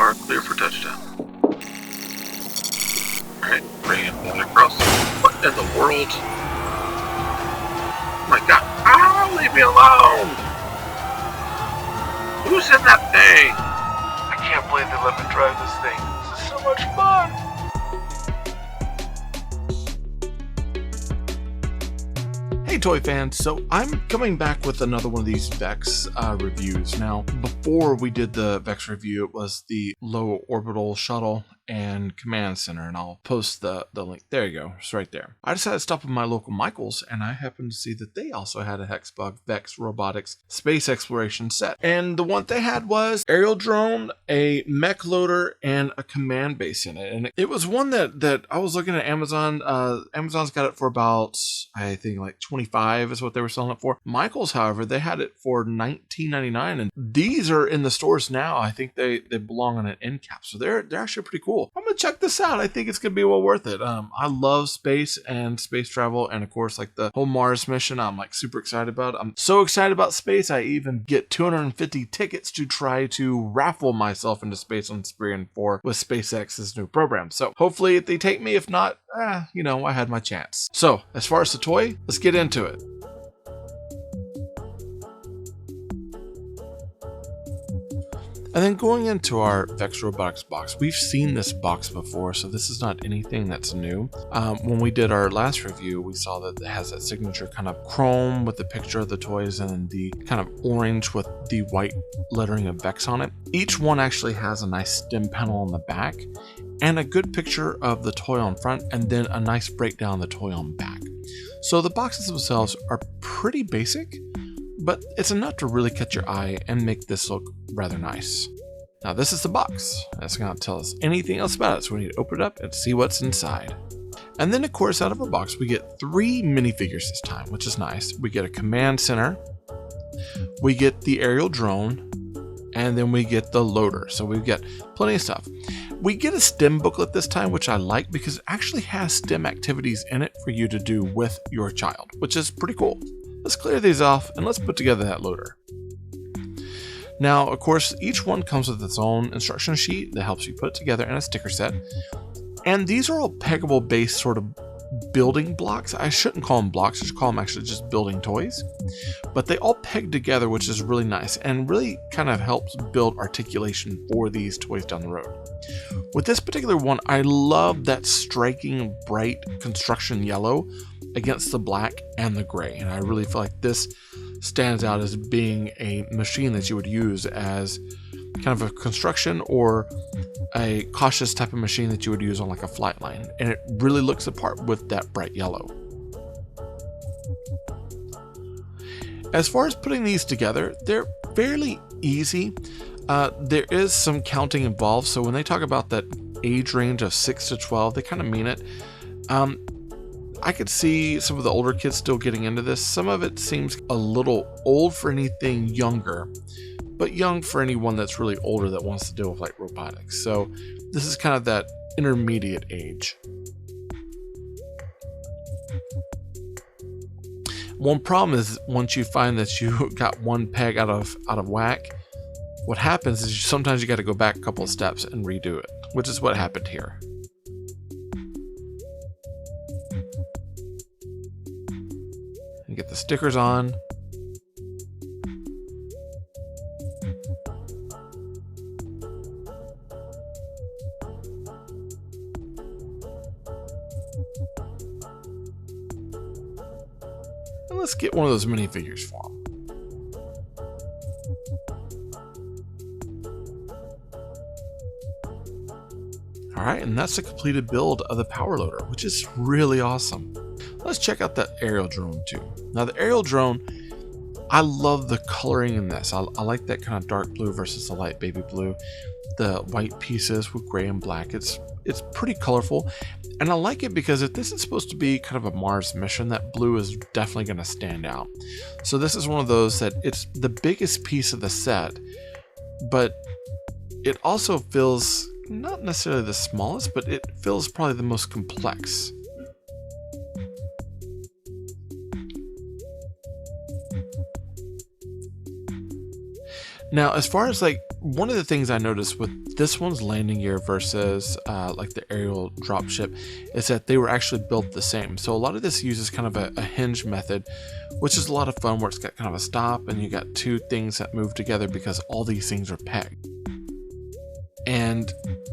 are clear for touchdown. Alright, bring it down across. What in the world? Oh my god. Ah, leave me alone! Who's in that thing? I can't believe they let me drive this thing. This is so much fun! Hey toy fans, so I'm coming back with another one of these Vex reviews. Now, before we did the Vex review, it was the low orbital shuttle and command center, and I'll post the link. There you go, it's right there. I decided to stop at my local Michaels, and I happened to see that they also had a Hexbug Vex Robotics space exploration set. And the one they had was aerial drone, a mech loader, and a command base in it. And it was one that I was looking at Amazon. Amazon's got it for about, I think, like $25 is what they were selling it for. Michaels, however, they had it for $19.99, and these are in the stores now. I think they belong on an end cap, so they're actually pretty cool. I'm gonna check this out. I think it's gonna be well worth it. I love space and space travel, and of course, like the whole Mars mission, I'm like super excited about. I'm so excited about space, I even get 250 tickets to try to raffle myself into space on Spirit 4 with SpaceX's new program. So hopefully they take me. If not, you know, I had my chance. So as far as the toy, let's get into it. And then going into our Vex Robotics box, we've seen this box before, so this is not anything that's new. When we did our last review, we saw that it has that signature kind of chrome with the picture of the toys and the kind of orange with the white lettering of Vex on it. Each one actually has a nice stem panel on the back and a good picture of the toy on front, and then a nice breakdown of the toy on back. So the boxes themselves are pretty basic, but it's enough to really catch your eye and make this look rather nice. Now this is the box. That's not going to tell us anything else about it, so we need to open it up and see what's inside. And then of course out of our box we get 3 minifigures this time, which is nice. We get a command center, we get the aerial drone, and then we get the loader. So we get plenty of stuff. We get a STEM booklet this time, which I like because it actually has STEM activities in it for you to do with your child, which is pretty cool. Let's clear these off and let's put together that loader. Now, of course, each one comes with its own instruction sheet that helps you put it together in a sticker set. And these are all peggable based sort of building blocks. I shouldn't call them blocks, I should call them actually just building toys. But they all peg together, which is really nice and really kind of helps build articulation for these toys down the road. With this particular one, I love that striking bright construction yellow against the black and the gray, and I really feel like this stands out as being a machine that you would use as kind of a construction or a cautious type of machine that you would use on like a flight line, and it really looks the part with that bright yellow. As far as putting these together, they're fairly easy. There is some counting involved, so when they talk about that age range of 6 to 12, they kind of mean it. I could see some of the older kids still getting into this. Some of it seems a little old for anything younger, but young for anyone that's really older that wants to deal with like robotics. So this is kind of that intermediate age. One problem is once you find that you got one peg out of whack, what happens is sometimes you got to go back a couple of steps and redo it, which is what happened here. And get the stickers on. And let's get one of those minifigures for them. Alright, and that's the completed build of the power loader, which is really awesome. Let's check out the aerial drone too. Now the aerial drone, I love the coloring in this. I like that kind of dark blue versus the light baby blue. The white pieces with gray and black. It's pretty colorful. And I like it because if this is supposed to be kind of a Mars mission, that blue is definitely going to stand out. So this is one of those that it's the biggest piece of the set, but it also feels not necessarily the smallest, but it feels probably the most complex. Now, as far as like one of the things I noticed with this one's landing gear versus like the aerial dropship is that they were actually built the same. So a lot of this uses kind of a hinge method, which is a lot of fun, where it's got kind of a stop and you got two things that move together because all these things are pegged. And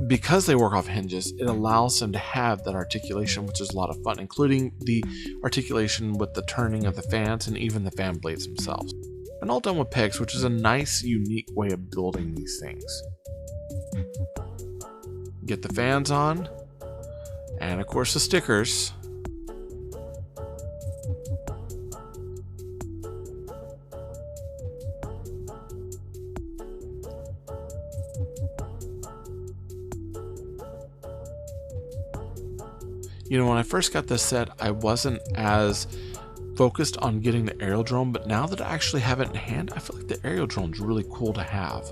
because they work off hinges, it allows them to have that articulation, which is a lot of fun, including the articulation with the turning of the fans and even the fan blades themselves. And all done with pegs, which is a nice, unique way of building these things. Get the fans on, and of course the stickers. You know, when I first got this set, I wasn't as focused on getting the aerial drone, but now that I actually have it in hand, I feel like the aerial drone is really cool to have.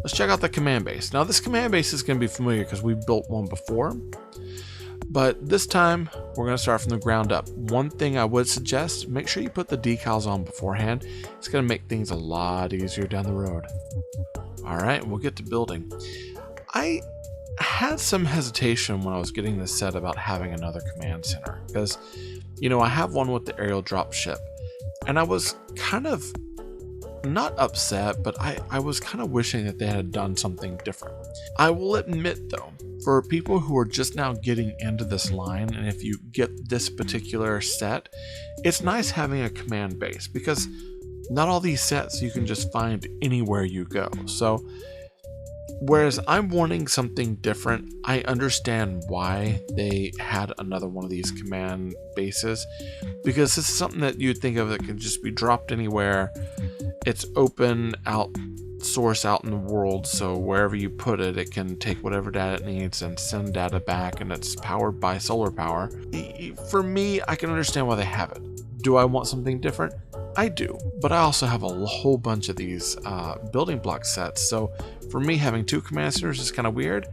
Let's check out the command base. Now this command base is going to be familiar because we've built one before, but this time we're going to start from the ground up. One thing I would suggest, make sure you put the decals on beforehand. It's going to make things a lot easier down the road. All right, we'll get to building. I had some hesitation when I was getting this set about having another command center because, you know, I have one with the aerial dropship, and I was kind of not upset, but I was kind of wishing that they had done something different. I will admit though, for people who are just now getting into this line, and if you get this particular set, it's nice having a command base because not all these sets you can just find anywhere you go. So whereas I'm wanting something different, I understand why they had another one of these command bases, because this is something that you'd think of that can just be dropped anywhere. It's open out source out in the world, so wherever you put it, it can take whatever data it needs and send data back, and it's powered by solar power. For me, I can understand why they have it. Do I want something different? I do, but I also have a whole bunch of these building block sets, so for me having two command centers is kind of weird,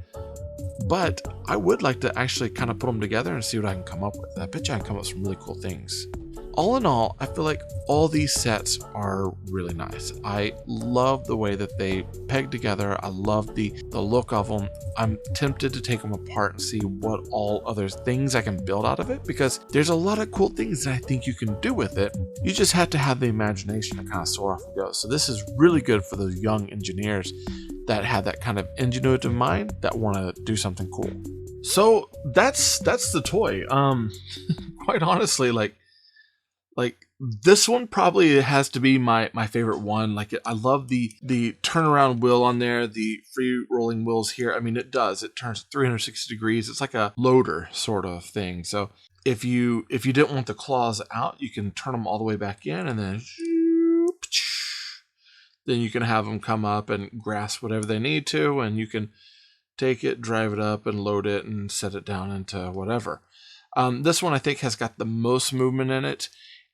but I would like to actually kind of put them together and see what I can come up with. I bet you I can come up with some really cool things. All in all, I feel like all these sets are really nice. I love the way that they peg together. I love the look of them. I'm tempted to take them apart and see what all other things I can build out of it, because there's a lot of cool things that I think you can do with it. You just have to have the imagination to kind of soar off and go. So this is really good for those young engineers that have that kind of ingenuitive mind that want to do something cool. So that's the toy. Quite honestly, like this one probably has to be my favorite one. Like, I love the turnaround wheel on there, the free rolling wheels here. I mean, it turns 360 degrees. It's like a loader sort of thing. So if you didn't want the claws out, you can turn them all the way back in, and then you can have them come up and grasp whatever they need to, and you can take it, drive it up, and load it and set it down into whatever. This one I think has got the most movement in it.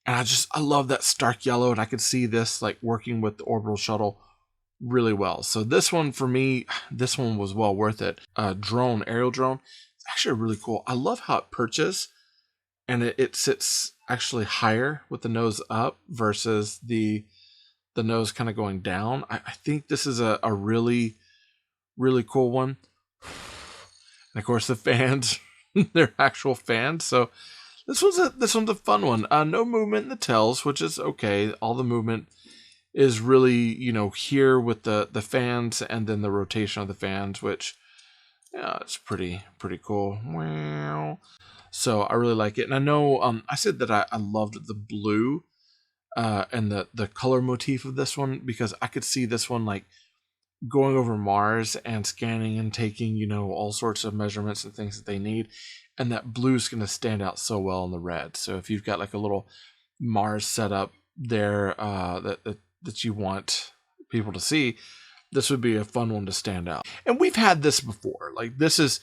And I love that stark yellow, and I could see this like working with the orbital shuttle really well. So this one for me, this one was well worth it. Aerial drone, it's actually really cool. I love how it perches, and it sits actually higher with the nose up versus the nose kind of going down. I think this is a really, really cool one. And of course the fans, they're actual fans. So this one's a fun one. No movement in the tails, which is okay. All the movement is really, you know, here with the fans and then the rotation of the fans, which, yeah, it's pretty cool. Wow. So I really like it. And I know I said that I loved the blue and the color motif of this one, because I could see this one like going over Mars and scanning and taking, you know, all sorts of measurements and things that they need. And that blue is going to stand out so well in the red. So if you've got like a little Mars setup there that you want people to see, this would be a fun one to stand out. And we've had this before. Like, this is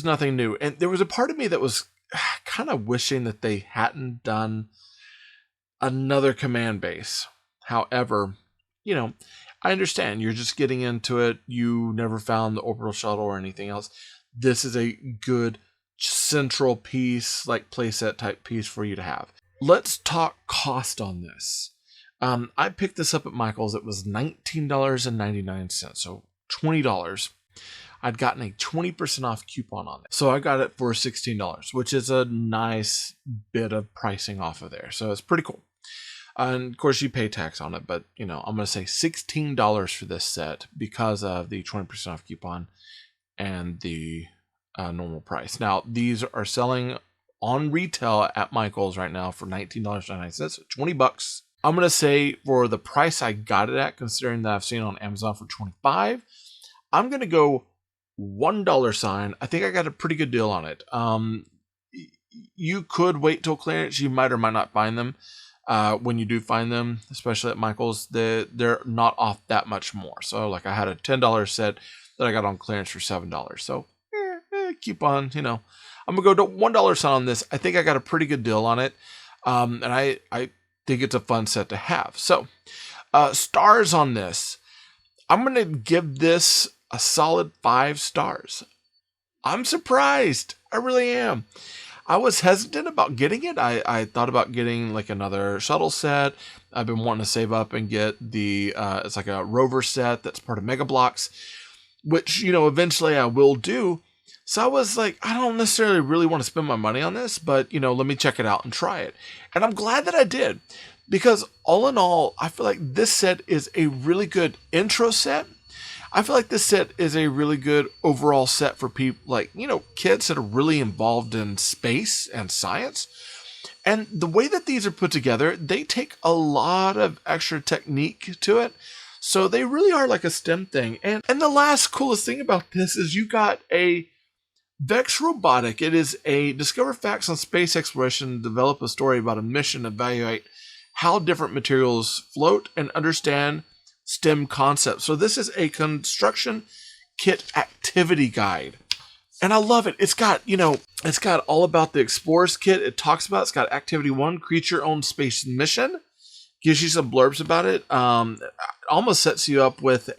nothing new. And there was a part of me that was kind of wishing that they hadn't done another command base. However, you know, I understand you're just getting into it. You never found the orbital shuttle or anything else. This is a good central piece, like playset type piece for you to have. Let's talk cost on this. I picked this up at Michael's. It was $19.99, so $20. I'd gotten a 20% off coupon on it. So I got it for $16, which is a nice bit of pricing off of there. So it's pretty cool. And of course you pay tax on it, but I'm going to say $16 for this set because of the 20% off coupon and the normal price. Now these are selling on retail at Michael's right now for $19.99, so $20. I'm going to say for the price I got it at, considering that I've seen it on Amazon for $25, I'm going to go $1 sign. I think I got a pretty good deal on it. You could wait till clearance. You might or might not find them. When you do find them, especially at Michael's, they're not off that much more. So like I had a $10 set that I got on clearance for $7. So keep on, I'm gonna go to $1 sign on this. I think I got a pretty good deal on it. And I think it's a fun set to have. So stars on this. I'm gonna give this a solid 5 stars. I'm surprised. I really am. I was hesitant about getting it. I thought about getting like another shuttle set. I've been wanting to save up and get the, it's like a rover set that's part of Mega Bloks, which, eventually I will do. So I was like, I don't necessarily really want to spend my money on this, but, let me check it out and try it. And I'm glad that I did, because all in all, I feel like this set is a really good intro set. I feel like this set is a really good overall set for people like, kids that are really involved in space and science. And the way that these are put together, they take a lot of extra technique to it. So they really are like a STEM thing. And the last coolest thing about this is you got a Vex Robotic. It is a discover facts on space exploration, develop a story about a mission, evaluate how different materials float, and understand STEM concepts. So this is a construction kit activity guide. And I love it. It's got, it's got all about the Explorers kit. It talks about, it's got activity 1, create your own space mission. Gives you some blurbs about it. Almost sets you up with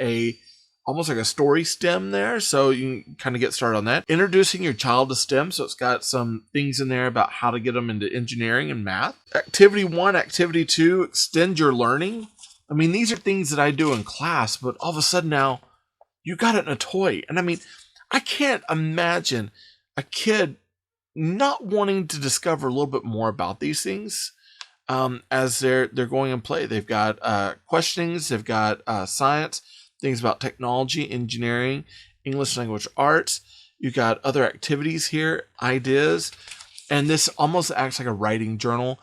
almost like a story STEM there. So you can kind of get started on that. Introducing your child to STEM. So it's got some things in there about how to get them into engineering and math. Activity 1, activity 2, extend your learning. I mean, these are things that I do in class, but all of a sudden now you got it in a toy. And I mean, I can't imagine a kid not wanting to discover a little bit more about these things as they're going and play. They've got questionings, they've got science, things about technology, engineering, English language arts. You've got other activities here, ideas, and this almost acts like a writing journal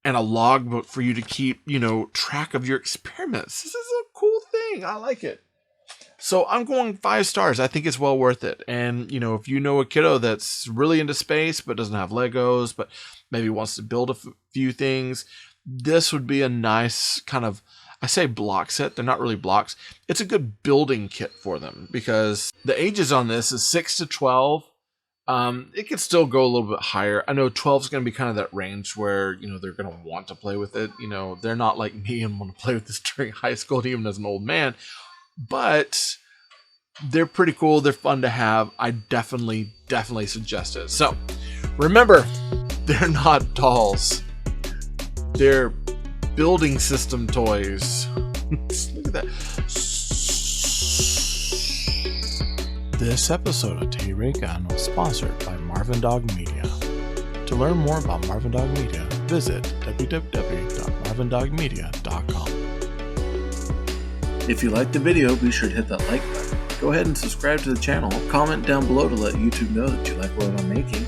and a logbook for you to keep, track of your experiments. This is a cool thing. I like it. So I'm going 5 stars. I think it's well worth it. And, if you know a kiddo that's really into space but doesn't have Legos, but maybe wants to build a few things, this would be a nice kind of, I say block set. They're not really blocks. It's a good building kit for them because the ages on this is 6 to 12. It could still go a little bit higher. I know 12 is going to be kind of that range where, they're going to want to play with it. They're not like me and want to play with this during high school, even as an old man. But they're pretty cool. They're fun to have. I definitely suggest it. So remember, they're not dolls. They're building system toys. Look at that. This episode of T-Ray-Gun was sponsored by Marvin Dog Media. To learn more about Marvin Dog Media, visit www.marvindogmedia.com. If you liked the video, be sure to hit that like button. Go ahead and subscribe to the channel. Comment down below to let YouTube know that you like what I'm making.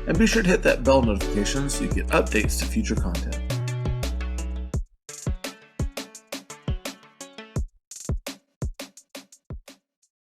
And be sure to hit that bell notification so you get updates to future content.